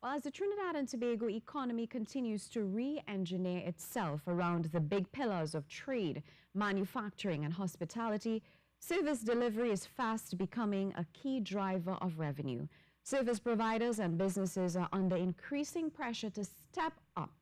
Well, as the Trinidad and Tobago economy continues to re-engineer itself around the big pillars of trade, manufacturing and hospitality, service delivery is fast becoming a key driver of revenue. Service providers and businesses are under increasing pressure to step up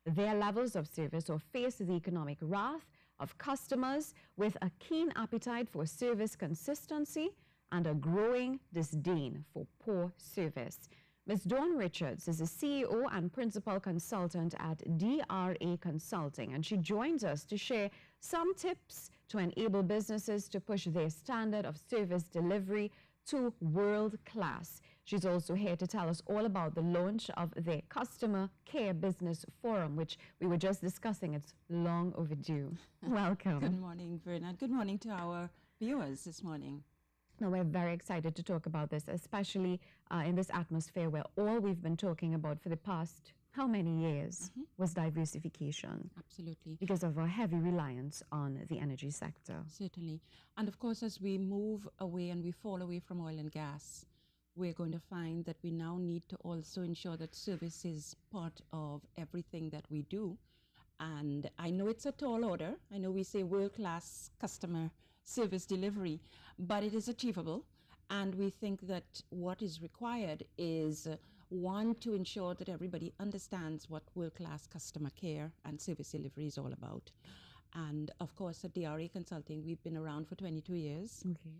their levels of service or face the economic wrath of customers with a keen appetite for service consistency and a growing disdain for poor service. Ms. Dawn Richards is the CEO and principal consultant at DRA Consulting, and she joins us to share some tips to enable businesses to push their standard of service delivery to world class. She's also here to tell us all about the launch of their Customer Care Business Forum, which we were just discussing. It's long overdue. Welcome. Good morning, Verna. Good morning to our viewers this morning. Now, we're very excited to talk about this, especially in this atmosphere where all we've been talking about for the past how many years was diversification. Absolutely. Because of our heavy reliance on the energy sector. Certainly. And of course, as we move away and we fall away from oil and gas, we're going to find that we now need to also ensure that service is part of everything that we do. And I know it's a tall order. I know we say world-class customer service delivery, but it is achievable. And we think that what is required is, one, to ensure that everybody understands what world-class customer care and service delivery is all about. And of course, at DRA Consulting, we've been around for 22 years. Okay.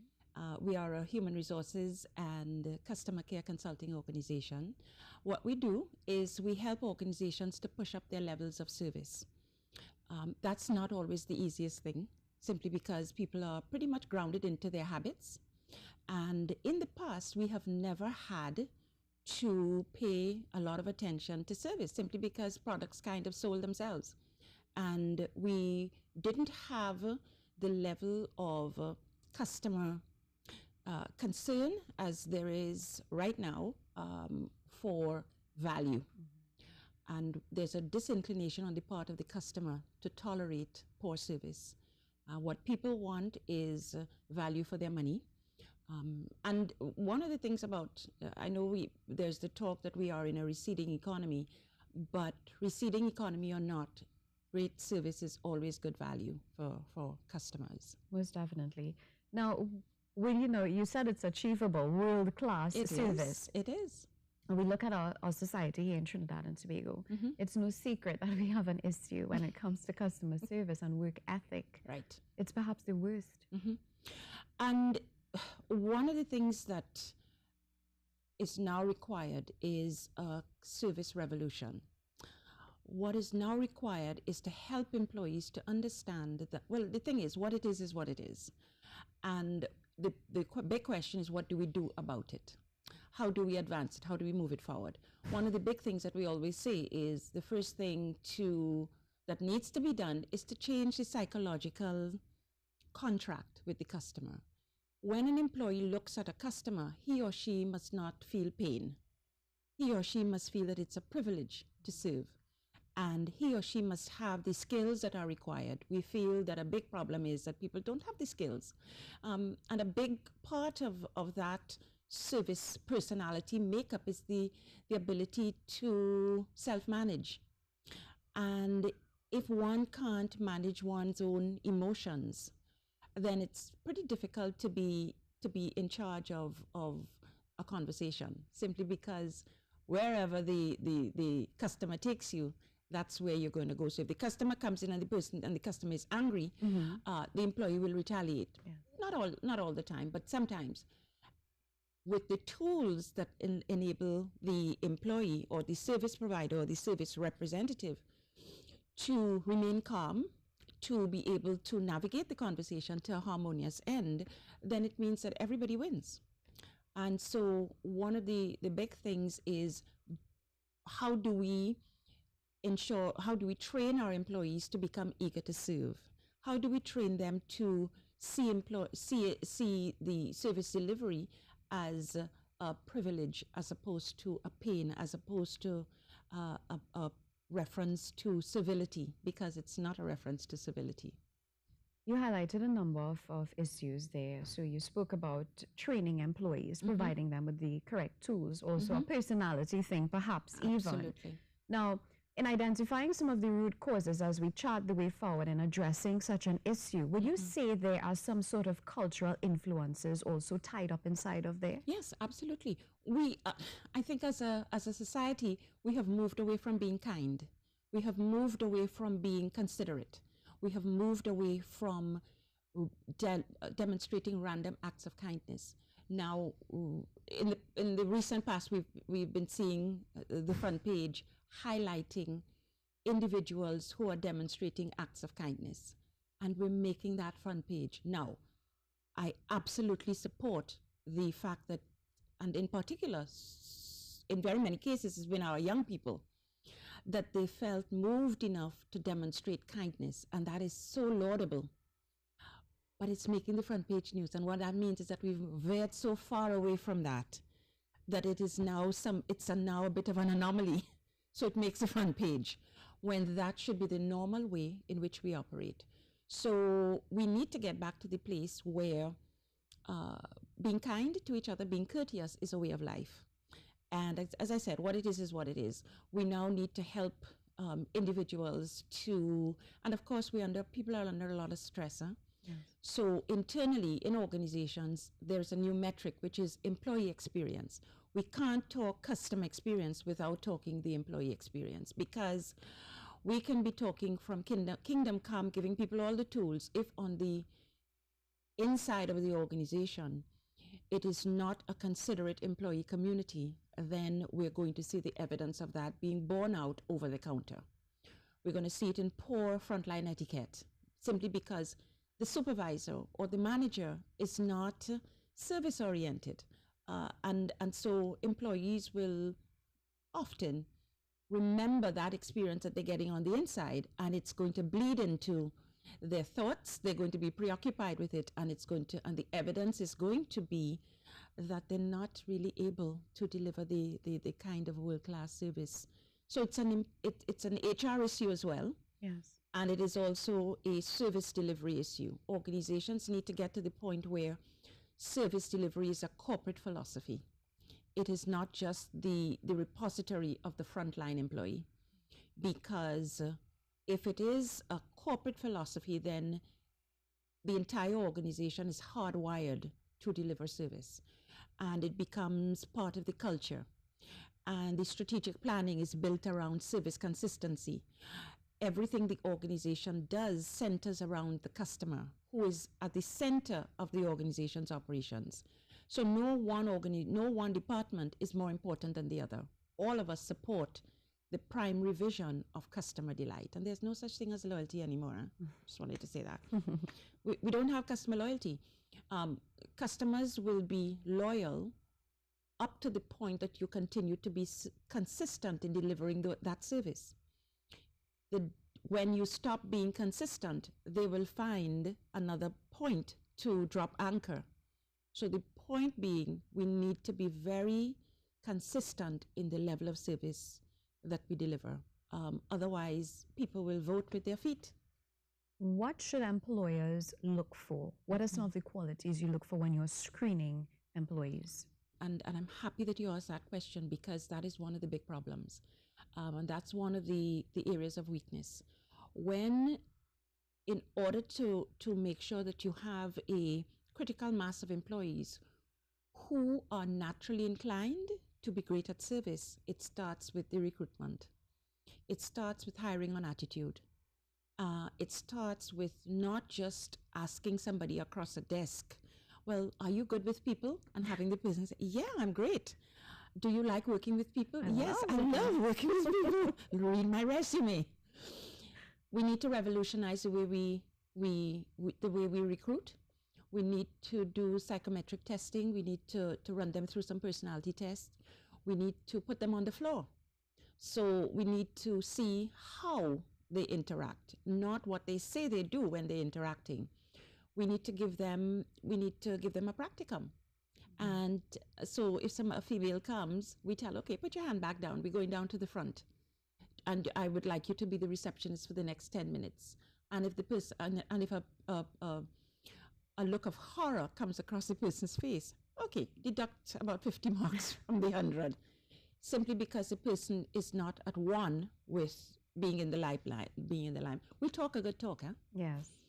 We are a human resources and customer care consulting organization. What we do is we help organizations to push up their levels of service. That's not always the easiest thing, simply because people are pretty much grounded into their habits. And in the past, we have never had to pay a lot of attention to service, simply because products kind of sold themselves. And we didn't have the level of customer concern as there is right now for value. And there's a disinclination on the part of the customer to tolerate poor service. What people want is value for their money. And one of the things about, I know there's the talk that we are in a receding economy, but receding economy or not, great service is always good value for customers. Most definitely. Now, well, you said it's achievable, world-class service. It is. And we look at our society here in Trinidad and Tobago. It's no secret that we have an issue when it comes to customer service and work ethic. Right. It's perhaps the worst. And one of the things that is now required is a service revolution. What is now required is to help employees to understand that, well, the thing is what it is what it is. And the big question is, what do we do about it? How do we advance it? How do we move it forward? One of the big things that we always say is the first thing that needs to be done is to change the psychological contract with the customer. When an employee looks at a customer, he or she must not feel pain. He or she must feel that it's a privilege to serve. And he or she must have the skills that are required. We feel that a big problem is that people don't have the skills. And a big part of that service personality makeup is the ability to self-manage. And if one can't manage one's own emotions, then it's pretty difficult to be in charge of a conversation, simply because wherever the customer takes you, that's where you're going to go. So if the customer comes in and the customer is angry, the employee will retaliate. Yeah. Not all the time, but sometimes. With the tools that enable the employee or the service provider or the service representative to remain calm, to be able to navigate the conversation to a harmonious end, then it means that everybody wins. And so one of the big things is, how do we train our employees to become eager to serve? How do we train them to see the service delivery as a privilege, as opposed to a pain, as opposed to a reference to civility, because it's not a reference to civility. You highlighted a number of issues there. So you spoke about training employees, providing them with the correct tools, also a personality thing, perhaps even. Absolutely. Now, in identifying some of the root causes as we chart the way forward in addressing such an issue, would you say there are some sort of cultural influences also tied up inside of there? Yes, absolutely. I think as a society, we have moved away from being kind. We have moved away from being considerate. We have moved away from demonstrating random acts of kindness. Now, in the recent past, we've been seeing the front page highlighting individuals who are demonstrating acts of kindness, and we're making that front page. Now, I absolutely support the fact that, and in particular, in very many cases, it's been our young people, that they felt moved enough to demonstrate kindness, and that is so laudable. But it's making the front page news, and what that means is that we've veered so far away from that it is now now a bit of an anomaly. So it makes the front page when that should be the normal way in which we operate. So we need to get back to the place where being kind to each other, being courteous is a way of life. And as I said, what it is what it is. We now need to help individuals to, and of course people are under a lot of stress. Huh? Yes. So internally in organizations, there's a new metric, which is employee experience. We can't talk customer experience without talking the employee experience, because we can be talking from kingdom come, giving people all the tools. If on the inside of the organization, it is not a considerate employee community, then we're going to see the evidence of that being borne out over the counter. We're going to see it in poor frontline etiquette, simply because the supervisor or the manager is not service-oriented. And so employees will often remember that experience that they're getting on the inside, and it's going to bleed into their thoughts. They're going to be preoccupied with it, and and the evidence is going to be that they're not really able to deliver the kind of world-class service. So it's an HR issue as well. Yes. And it is also a service delivery issue. Organizations need to get to the point where service delivery is a corporate philosophy. It is not just the repository of the frontline employee. Because if it is a corporate philosophy, then the entire organization is hardwired to deliver service. And it becomes part of the culture. And the strategic planning is built around service consistency. Everything the organization does centers around the customer, who is at the center of the organization's operations. So no one department is more important than the other. All of us support the primary vision of customer delight. And there's no such thing as loyalty anymore. Huh? Just wanted to say that. we don't have customer loyalty. Customers will be loyal up to the point that you continue to be consistent in delivering that service. When you stop being consistent, they will find another point to drop anchor. So the point being, we need to be very consistent in the level of service that we deliver. Otherwise, people will vote with their feet. What should employers look for? What are some of the qualities you look for when you're screening employees? And I'm happy that you asked that question, because that is one of the big problems. And that's one of the areas of weakness. When, in order to make sure that you have a critical mass of employees who are naturally inclined to be great at service, it starts with the recruitment. It starts with hiring on attitude. It starts with not just asking somebody across a desk, well, are you good with people? And having the person say, yeah, I'm great. Do you like working with people? Yes, I love working with people. Read my resume. We need to revolutionize the way we recruit. We need to do psychometric testing. We need to run them through some personality tests. We need to put them on the floor. So we need to see how they interact, not what they say they do when they're interacting. We need to give them a practicum. And so if a female comes, we tell, okay, put your hand back down. We're going down to the front. And I would like you to be the receptionist for the next 10 minutes. And if the person and if a look of horror comes across the person's face, okay, deduct about 50 marks from the 100, simply because the person is not at one with being in the limelight, being in the lime. We talk a good talk, huh? Yes.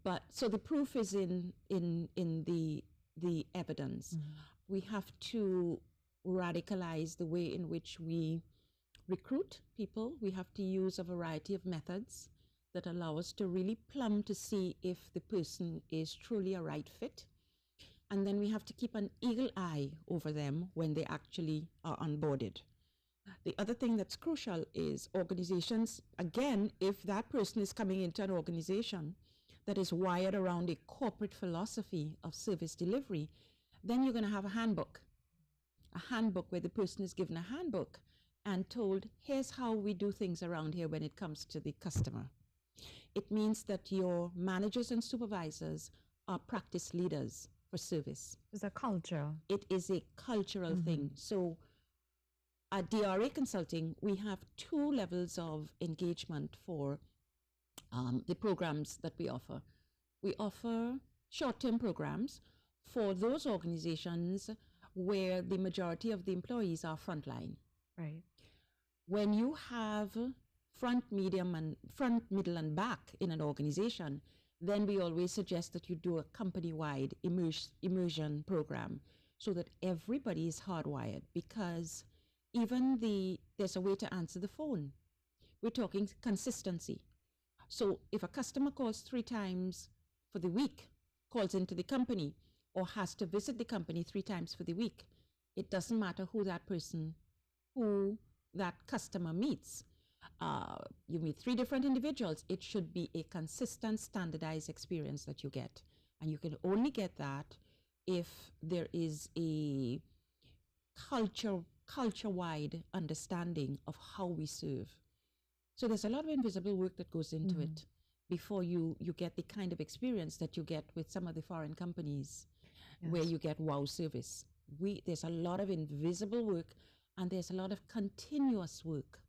But so the proof is in the evidence. We have to radicalize the way in which we recruit people. We have to use a variety of methods that allow us to really plumb to see if the person is truly a right fit. And then we have to keep an eagle eye over them when they actually are onboarded. The other thing that's crucial is organizations, again, if that person is coming into an organization that is wired around a corporate philosophy of service delivery, then you're going to have a handbook where the person is given a handbook and told, here's how we do things around here when it comes to the customer. It means that your managers and supervisors are practice leaders for service. It's a culture. It is a cultural thing. So at DRA Consulting, we have 2 levels of engagement for the programs that we offer. We offer short-term programs for those organizations where the majority of the employees are frontline. Right. When you have front, middle, and back in an organization, then we always suggest that you do a company-wide immersion program so that everybody is hardwired, because even there's a way to answer the phone. We're talking consistency. So if a customer calls 3 times for the week, calls into the company, or has to visit the company 3 times for the week, it doesn't matter who that customer meets. You meet 3 different individuals. It should be a consistent, standardized experience that you get. And you can only get that if there is a culture-wide understanding of how we serve. So there's a lot of invisible work that goes into it before you get the kind of experience that you get with some of the foreign companies, where you get wow service. There's a lot of invisible work, and there's a lot of continuous work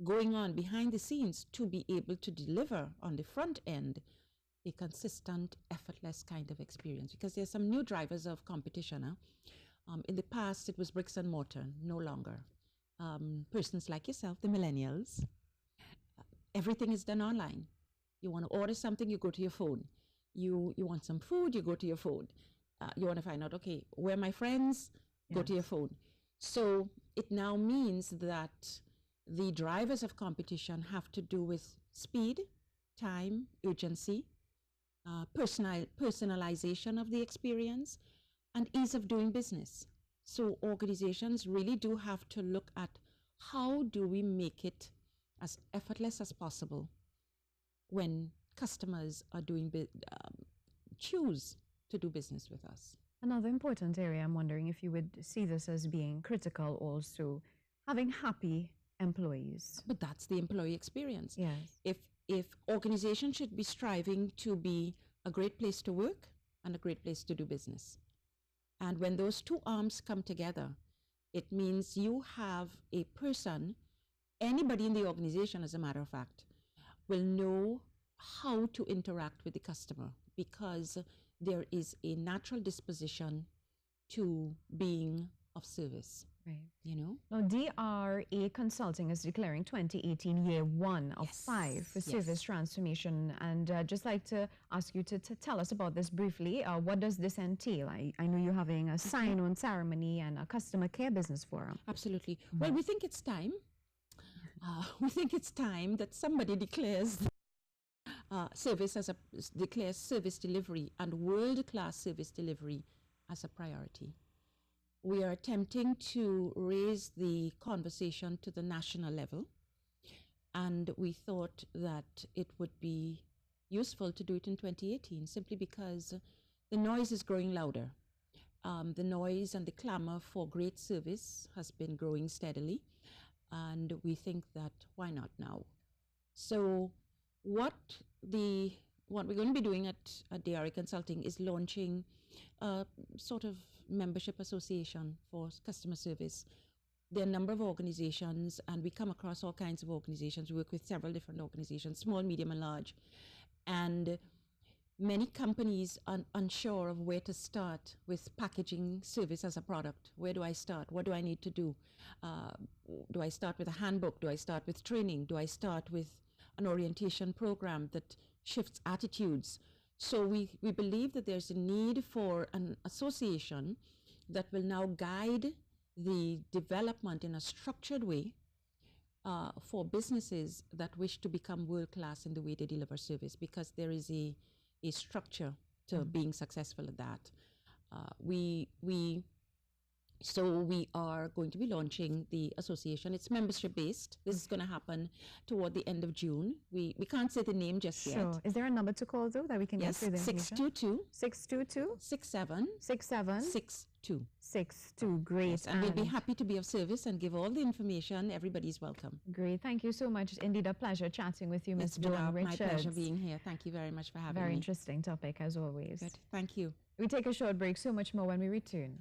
going on behind the scenes to be able to deliver on the front end a consistent, effortless kind of experience. Because there's some new drivers of competition. In the past, it was bricks and mortar, no longer. Persons like yourself, the millennials, everything is done online. You want to order something, you go to your phone. You want some food, you go to your phone. You want to find out, okay, where are my friends? Go to your phone. So it now means that the drivers of competition have to do with speed, time, urgency, personalization of the experience, and ease of doing business. So organizations really do have to look at how do we make it as effortless as possible when customers are choose to do business with us. Another important area, I'm wondering if you would see this as being critical also, having happy employees. But that's the employee experience. Yes. If organizations should be striving to be a great place to work and a great place to do business. And when those 2 arms come together, it means you have a person, anybody in the organization, as a matter of fact, will know how to interact with the customer, because there is a natural disposition to being of service. Right. You know? Now, DRA Consulting is declaring 2018 year 1 of 5 for service transformation. And just like to ask you to tell us about this briefly. What does this entail? I know you're having a sign-on ceremony and a customer care business forum. Absolutely. Well, we think it's time. We think it's time that somebody declares declares service delivery and world-class service delivery as a priority. We are attempting to raise the conversation to the national level, and we thought that it would be useful to do it in 2018, simply because the noise is growing louder. The noise and the clamor for great service has been growing steadily, and we think that why not now? So what we're going to be doing at DRA Consulting is launching a sort of membership association for customer service. There are a number of organizations, and we come across all kinds of organizations. We work with several different organizations, small, medium, and large. And many companies are unsure of where to start with packaging service as a product. Where do I start? What do I need to do? Do I start with a handbook? Do I start with training? Do I start with an orientation program that shifts attitudes? So we believe that there's a need for an association that will now guide the development in a structured way for businesses that wish to become world-class in the way they deliver service, because there is a structure to being successful at that. So we are going to be launching the association. It's membership based. This is going to happen toward the end of June. We can't say the name just yet. Sure. Is there a number to call though that we can Yes, get through the information? 622 67 62. 62. Great. Yes, and we'll be happy to be of service and give all the information. Everybody's welcome. Great. Thank you so much. It's indeed a pleasure chatting with you, Ms. It's been Joan my Richards. pleasure being here. Thank you very much for having me. Very interesting topic as always. Good. Thank you. We take a short break. So much more when we return.